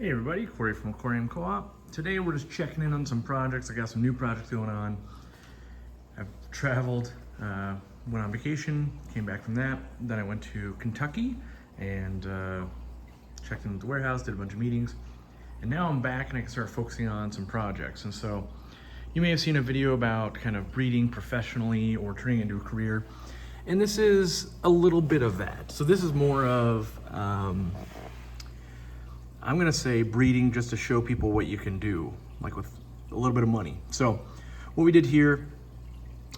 Hey everybody, Cory from Aquariumcoop. Today we're just checking in on some projects. I got some new projects going on. I've traveled, went on vacation, came back from that. Then I went to Kentucky and checked in at the warehouse, did a bunch of meetings. And now I'm back and I can start focusing on some projects. And so you may have seen a video about kind of breeding professionally or turning it into a career. And this is a little bit of that. So this is more of, I'm gonna say breeding just to show people what you can do, like with a little bit of money. So what we did here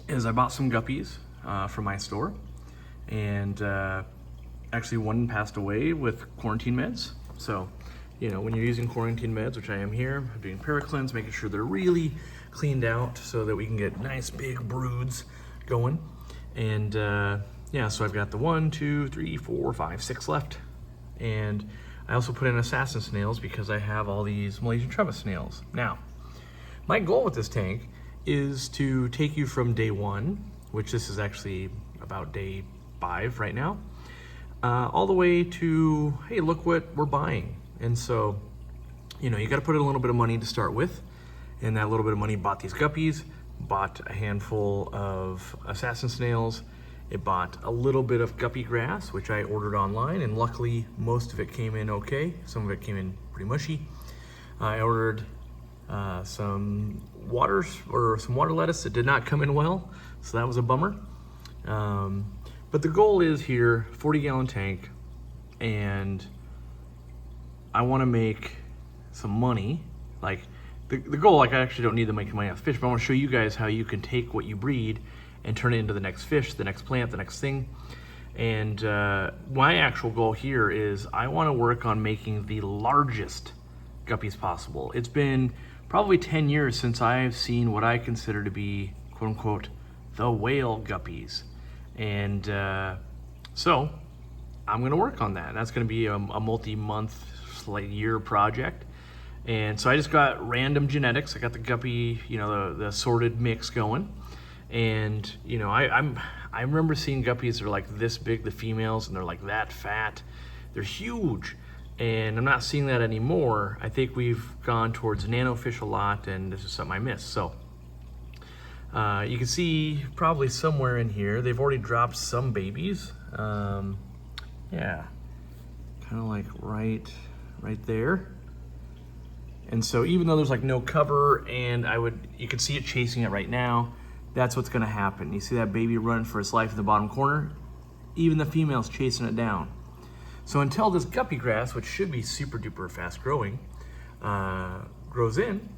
is I bought some guppies from my store, and actually one passed away with quarantine meds. So, you know, when you're using quarantine meds, which I am here, I'm doing paracleanse, making sure they're really cleaned out so that we can get nice big broods going. And yeah, so I've got the 1, 2, 3, 4, 5, 6 left. And I also put in assassin snails because I have all these Malaysian trevus snails. Now, my goal with this tank is to take you from day 1, which this is actually about day 5 right now, all the way to, hey, look what we're buying. And so, you know, you got to put in a little bit of money to start with, and that little bit of money bought these guppies, bought a handful of assassin snails. It bought a little bit of guppy grass, which I ordered online, and luckily most of it came in okay. Some of it came in pretty mushy. I ordered some water lettuce that did not come in well, so that was a bummer. But the goal is here, 40-gallon tank, and I want to make some money. Like the goal, like I actually don't need to make money off fish, but I want to show you guys how you can take what you breed and turn it into the next fish, the next plant, the next thing. And my actual goal here is I want to work on making the largest guppies possible. It's been probably 10 years since I've seen what I consider to be, quote unquote, the whale guppies. And so I'm gonna work on that. That's gonna be a multi-month, year project. And so I just got random genetics. I got the guppy, you know, the assorted mix going. And you know, I remember seeing guppies that are like this big, the females, and they're like that fat. They're huge, and I'm not seeing that anymore. I think we've gone towards nanofish a lot, and this is something I missed. So you can see probably somewhere in here they've already dropped some babies. Yeah, kind of like right there. And so even though there's like no cover, and you can see it chasing it right now. That's what's gonna happen. You see that baby running for its life in the bottom corner? Even the female's chasing it down. So until this guppy grass, which should be super duper fast growing, grows in,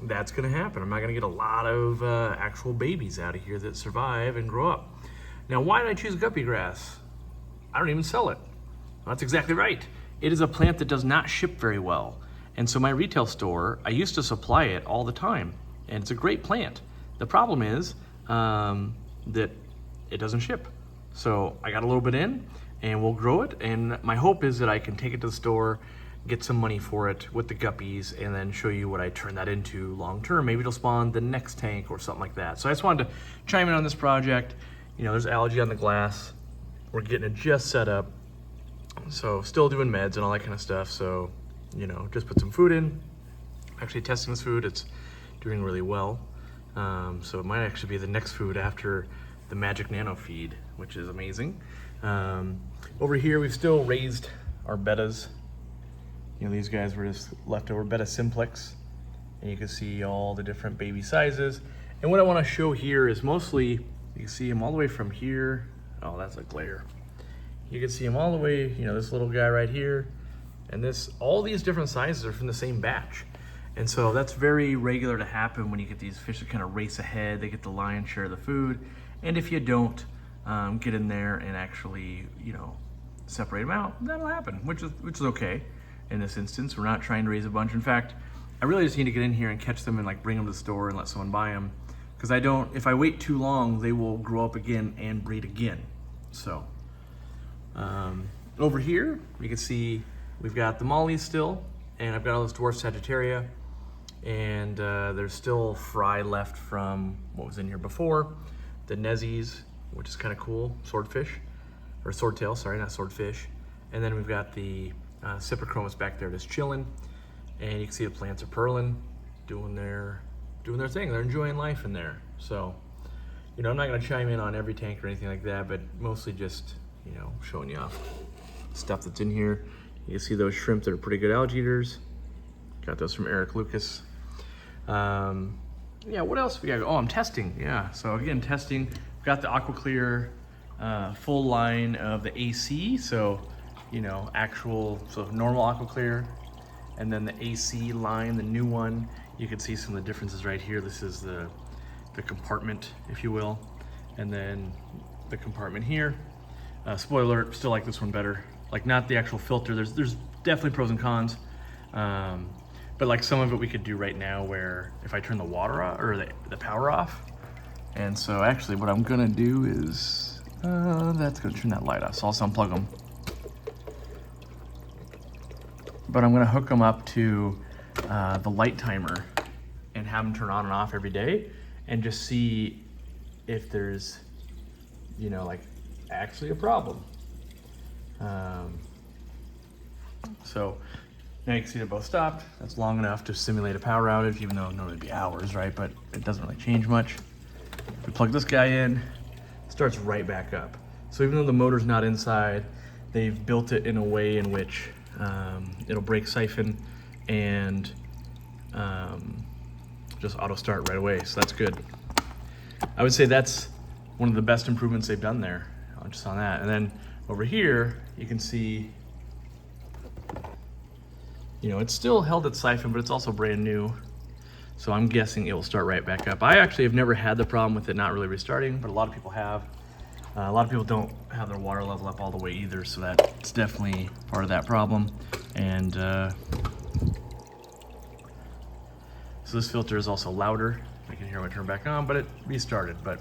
that's gonna happen. I'm not gonna get a lot of actual babies out of here that survive and grow up. Now, why did I choose guppy grass? I don't even sell it. Well, that's exactly right. It is a plant that does not ship very well. And so my retail store, I used to supply it all the time, and it's a great plant. The problem is that it doesn't ship. So I got a little bit in, and we'll grow it. And my hope is that I can take it to the store, get some money for it with the guppies, and then show you what I turn that into long term. Maybe it'll spawn the next tank or something like that. So I just wanted to chime in on this project. You know, there's algae on the glass. We're getting it just set up. So still doing meds and all that kind of stuff. So, you know, just put some food in. Actually testing this food, it's doing really well. So it might actually be the next food after the magic nano feed, which is amazing. Over here, we've still raised our bettas. You know, these guys were just leftover betta simplex, and you can see all the different baby sizes. And what I want to show here is mostly, you can see them all the way from here. Oh, that's a glare. You can see them all the way, you know, this little guy right here, and all these different sizes are from the same batch. And so that's very regular to happen when you get these fish that kind of race ahead. They get the lion's share of the food. And if you don't get in there and actually, you know, separate them out, that'll happen, which is okay. In this instance, we're not trying to raise a bunch. In fact, I really just need to get in here and catch them and like bring them to the store and let someone buy them. Because if I wait too long, they will grow up again and breed again. So over here, you can see we've got the mollies still, and I've got all this dwarf Sagittaria. And there's still fry left from what was in here before. The Nezzies, which is kind of cool, swordfish, or swordtail, sorry, not swordfish. And then we've got the Cyprichromis back there just chilling. And you can see the plants are purling, doing their thing. They're enjoying life in there. So, you know, I'm not gonna chime in on every tank or anything like that, but mostly just, you know, showing you off stuff that's in here. You can see those shrimp that are pretty good algae eaters. Got those from Eric Lucas. Yeah, what else we got? Oh, I'm testing, yeah. So again, testing. We've got the AquaClear full line of the AC. So, you know, so normal AquaClear, and then the AC line, the new one. You can see some of the differences right here. This is the compartment, if you will, and then the compartment here. Spoiler alert, still like this one better. Like, not the actual filter. There's definitely pros and cons, but like some of it we could do right now, where if I turn the water off or the power off. And so actually, what I'm gonna do is that's gonna turn that light off. So I'll unplug them. But I'm gonna hook them up to the light timer and have them turn on and off every day, and just see if there's, you know, like actually a problem. So now you can see they're both stopped. That's long enough to simulate a power outage, even though it normally be hours, right? But it doesn't really change much. If we plug this guy in, it starts right back up. So even though the motor's not inside, they've built it in a way in which it'll break siphon and just auto start right away. So that's good. I would say that's one of the best improvements they've done there, just on that. And then over here, you can see, you know, it's still held at siphon, but it's also brand new. So I'm guessing it will start right back up. I actually have never had the problem with it not really restarting, but a lot of people have. A lot of people don't have their water level up all the way either, so that's definitely part of that problem. And so this filter is also louder. I can hear when I turn back on, but it restarted. But,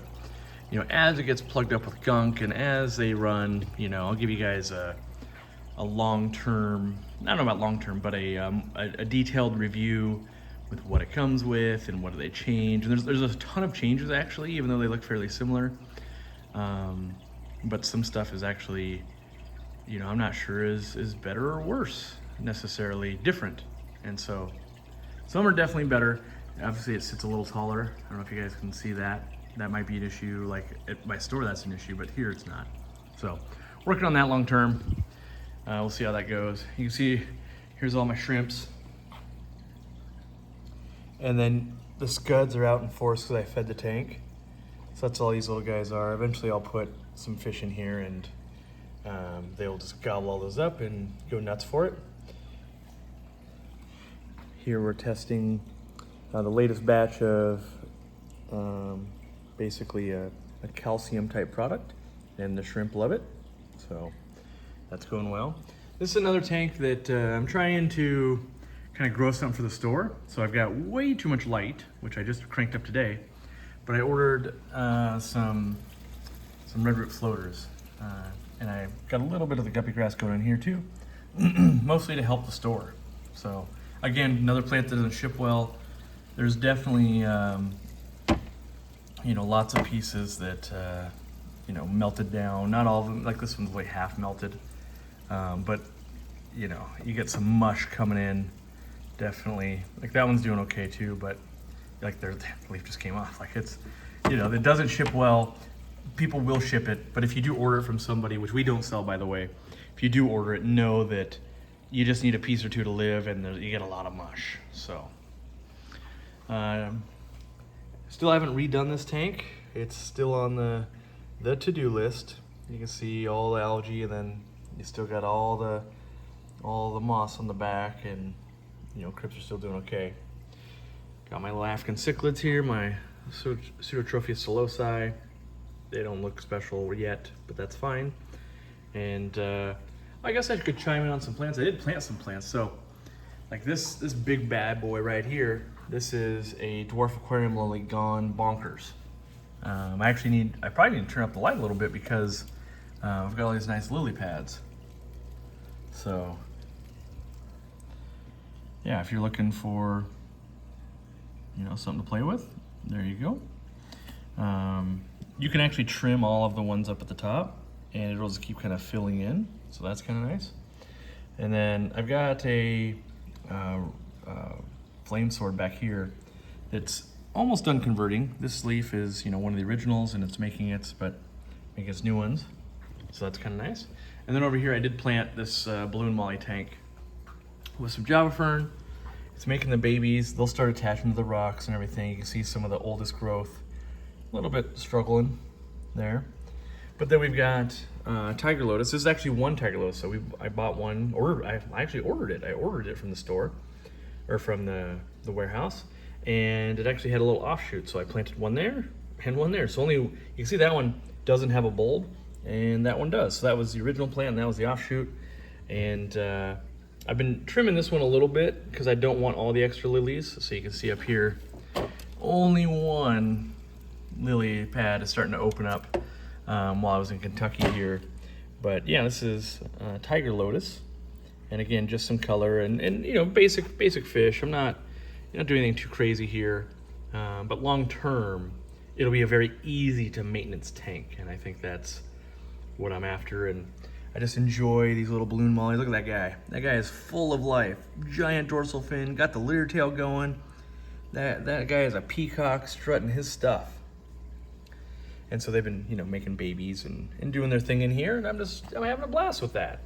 you know, as it gets plugged up with gunk and as they run, you know, I'll give you guys a long-term, I don't know about long-term, but a detailed review with what it comes with and what do they change. And there's a ton of changes actually, even though they look fairly similar. But some stuff is actually, you know, I'm not sure is better or worse, necessarily different. And so some are definitely better. Obviously it sits a little taller. I don't know if you guys can see that. That might be an issue. Like at my store, that's an issue, but here it's not. So working on that long term. We'll see how that goes. You can see, here's all my shrimps. And then the scuds are out in force because I fed the tank. So that's all these little guys are. Eventually I'll put some fish in here and they'll just gobble all those up and go nuts for it. Here we're testing the latest batch of basically a calcium type product, and the shrimp love it. So that's going well. This is another tank that I'm trying to kind of grow something for the store. So I've got way too much light, which I just cranked up today. But I ordered some red root floaters, and I got a little bit of the guppy grass going in here too, mostly to help the store. So again, another plant that doesn't ship well. There's definitely you know, lots of pieces that you know, melted down. Not all of them, like this one's like half melted, but you know, you get some mush coming in. Definitely, like that one's doing okay too, but like the leaf just came off. Like it's, you know, it doesn't ship well. People will ship it, but if you do order it from somebody, which we don't sell, by the way, if you do order it, know that you just need a piece or two to live, and you get a lot of mush. So, still haven't redone this tank. It's still on the to-do list. You can see all the algae, and then you still got all the moss on the back, and you know, crips are still doing okay. Got my little African cichlids here, my Pseudotrophia celosi. They don't look special yet, but that's fine. And I guess I could chime in on some plants. I did plant some plants. So like this big bad boy right here, this is a dwarf aquarium lily gone bonkers. I probably need to turn up the light a little bit because I've got all these nice lily pads. So yeah, if you're looking for, you know, something to play with, there you go. You can actually trim all of the ones up at the top, and it'll just keep kind of filling in. So that's kind of nice. And then I've got a flame sword back here that's almost done converting. This leaf is, you know, one of the originals, and it's making its new ones. So that's kind of nice. And then over here I did plant this balloon molly tank with some Java fern. It's making the babies. They'll start attaching to the rocks and everything. You can see some of the oldest growth, a little bit struggling there. But then we've got tiger lotus. This is actually one tiger lotus. So I bought one, I actually ordered it. I ordered it from the store, or from the warehouse. And it actually had a little offshoot. So I planted one there and one there. So you can see that one doesn't have a bulb, and that one does. So that was the original plant, and that was the offshoot. And I've been trimming this one a little bit because I don't want all the extra lilies. So you can see up here, only one lily pad is starting to open up while I was in Kentucky here. But yeah, this is tiger lotus. And again, just some color and you know, basic fish. I'm not doing anything too crazy here. But long term, it'll be a very easy to maintenance tank. And I think that's what I'm after. And I just enjoy these little balloon mollies. Look at that guy. That guy is full of life. Giant dorsal fin, got the leer tail going. That guy is a peacock strutting his stuff. And so they've been, you know, making babies and doing their thing in here, and I'm having a blast with that.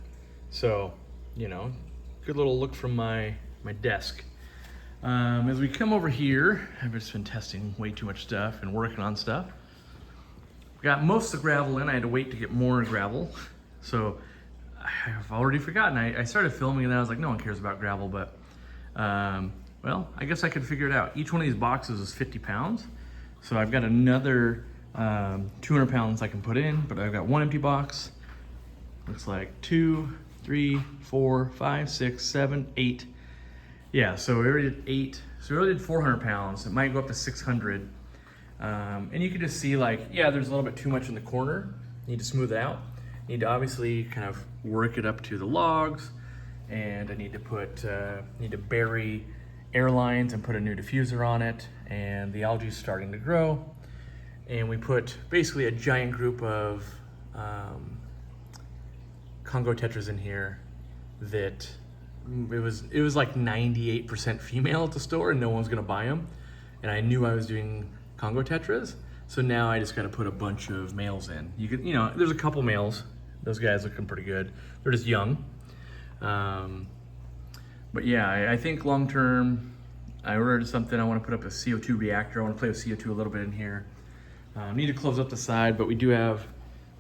So, you know, good little look from my desk. As we come over here, I've just been testing way too much stuff and working on stuff. Got most of the gravel in. I had to wait to get more gravel. So I've already forgotten. I started filming and then I was like, no one cares about gravel, but well, I guess I could figure it out. Each one of these boxes is 50 pounds. So I've got another 200 pounds I can put in, but I've got one empty box. Looks like 2, 3, 4, 5, 6, 7, 8. Yeah, so we already did 8. So we already did 400 pounds. It might go up to 600. And you can just see, like, yeah, there's a little bit too much in the corner. You need to smooth it out. You need to obviously kind of work it up to the logs. And I need to bury air lines and put a new diffuser on it. And the algae is starting to grow. And we put basically a giant group of Congo tetras in here that it was like 98% female at the store, and no one's gonna buy them. And I knew I was doing Congo tetras, so now I just got to put a bunch of males in. You know, there's a couple males. Those guys looking pretty good. They're just young. But yeah, I think long term, I ordered something. I want to put up a CO2 reactor. I want to play with CO2 a little bit in here. Need to close up the side, but we do have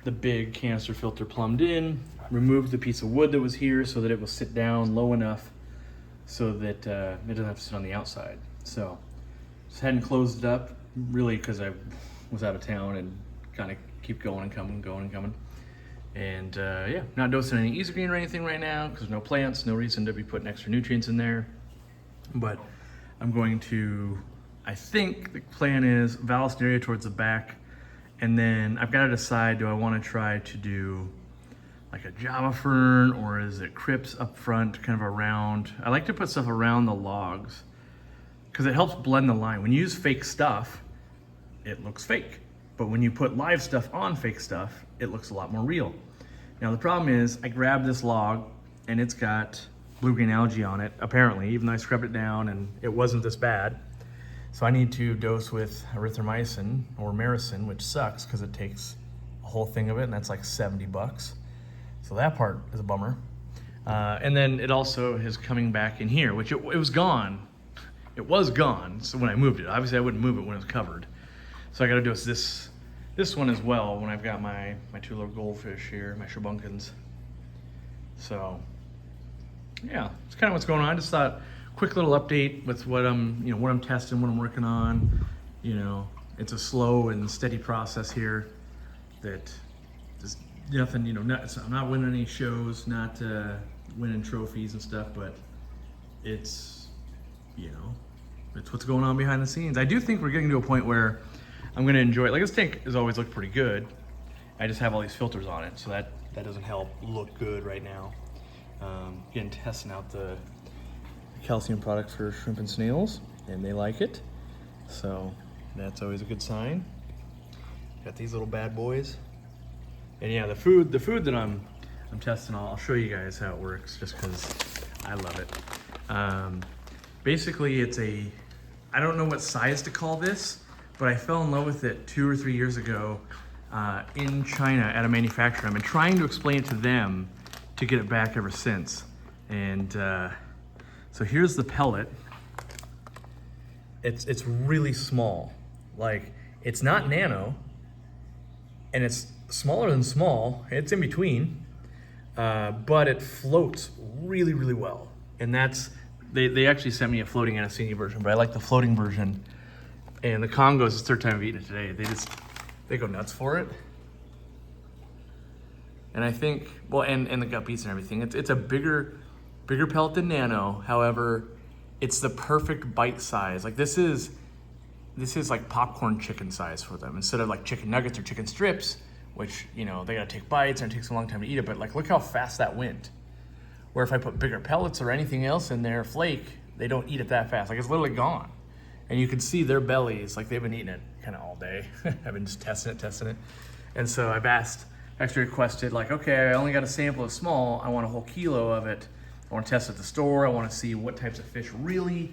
the big canister filter plumbed in. Removed the piece of wood that was here so that it will sit down low enough so that it doesn't have to sit on the outside. So just hadn't closed it up really because I was out of town and kind of keep going and coming. And yeah, not dosing any easy green or anything right now because there's no plants, no reason to be putting extra nutrients in there. But I'm going to, I think the plan is Vallisneria towards the back, and then I've got to decide, do I want to try to do like a Java fern, or is it crypts up front, kind of around? I like to put stuff around the logs because it helps blend the line. When you use fake stuff, it looks fake. But when you put live stuff on fake stuff, it looks a lot more real. Now the problem is I grabbed this log and it's got blue-green algae on it, apparently, even though I scrubbed it down and it wasn't this bad. So I need to dose with erythromycin or Maricin, which sucks because it takes a whole thing of it, and that's like 70 bucks. So that part is a bummer. And then it also is coming back in here, which it was gone. It was gone, so when I moved it. Obviously I wouldn't move it when it was covered. So I gotta dose this one as well when I've got my two little goldfish here, my shubunkins. So yeah, it's kind of what's going on. I just thought, quick little update with what I'm testing, what I'm working on. You know, it's a slow and steady process here that just nothing, I'm not winning any shows, not winning trophies and stuff, but it's what's going on behind the scenes. I do think we're getting to a point where I'm gonna enjoy it. Like, this tank has always looked pretty good. I just have all these filters on it, so that doesn't help look good right now. Again, testing out the calcium product for shrimp and snails, and they like it, so that's always a good sign. Got these little bad boys, and yeah, the food that I'm testing, I'll show you guys how it works, just because I love it. Basically, it's I don't know what size to call this, but I fell in love with it 2 or 3 years ago in China at a manufacturer. I've been trying to explain it to them to get it back ever since. And so here's the pellet. It's really small. Like, it's not nano, and it's smaller than small. It's in between, but it floats really, really well. And they actually sent me a floating and a skinny version, but I like the floating version. And the Congos, it's the third time I've eaten it today. They go nuts for it. And I think, well, and the Guppies and everything, it's a bigger pellet than nano. However, it's the perfect bite size. Like this is like popcorn chicken size for them. Instead of like chicken nuggets or chicken strips, which, you know, they gotta take bites and it takes a long time to eat it, but like look how fast that went. Where if I put bigger pellets or anything else in their flake, they don't eat it that fast. Like it's literally gone. And you can see their bellies, like they've been eating it kind of all day. I've been just testing it. And so I've actually requested like, okay, I only got a sample of small. I want a whole kilo of it. I want to test at the store. I want to see what types of fish really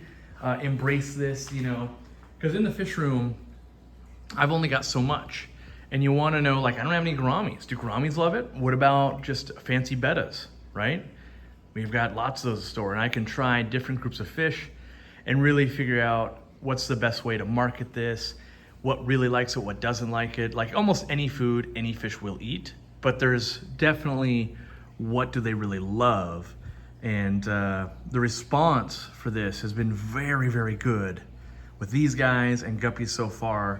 embrace this, you know, because in the fish room, I've only got so much. And you want to know, like, I don't have any gouramis. Do gouramis love it? What about just fancy bettas, right? We've got lots of those at the store, and I can try different groups of fish and really figure out what's the best way to market this, what really likes it, what doesn't like it. Like almost any food, any fish will eat, but there's definitely what do they really love. And the response for this has been very, very good with these guys and Guppies so far.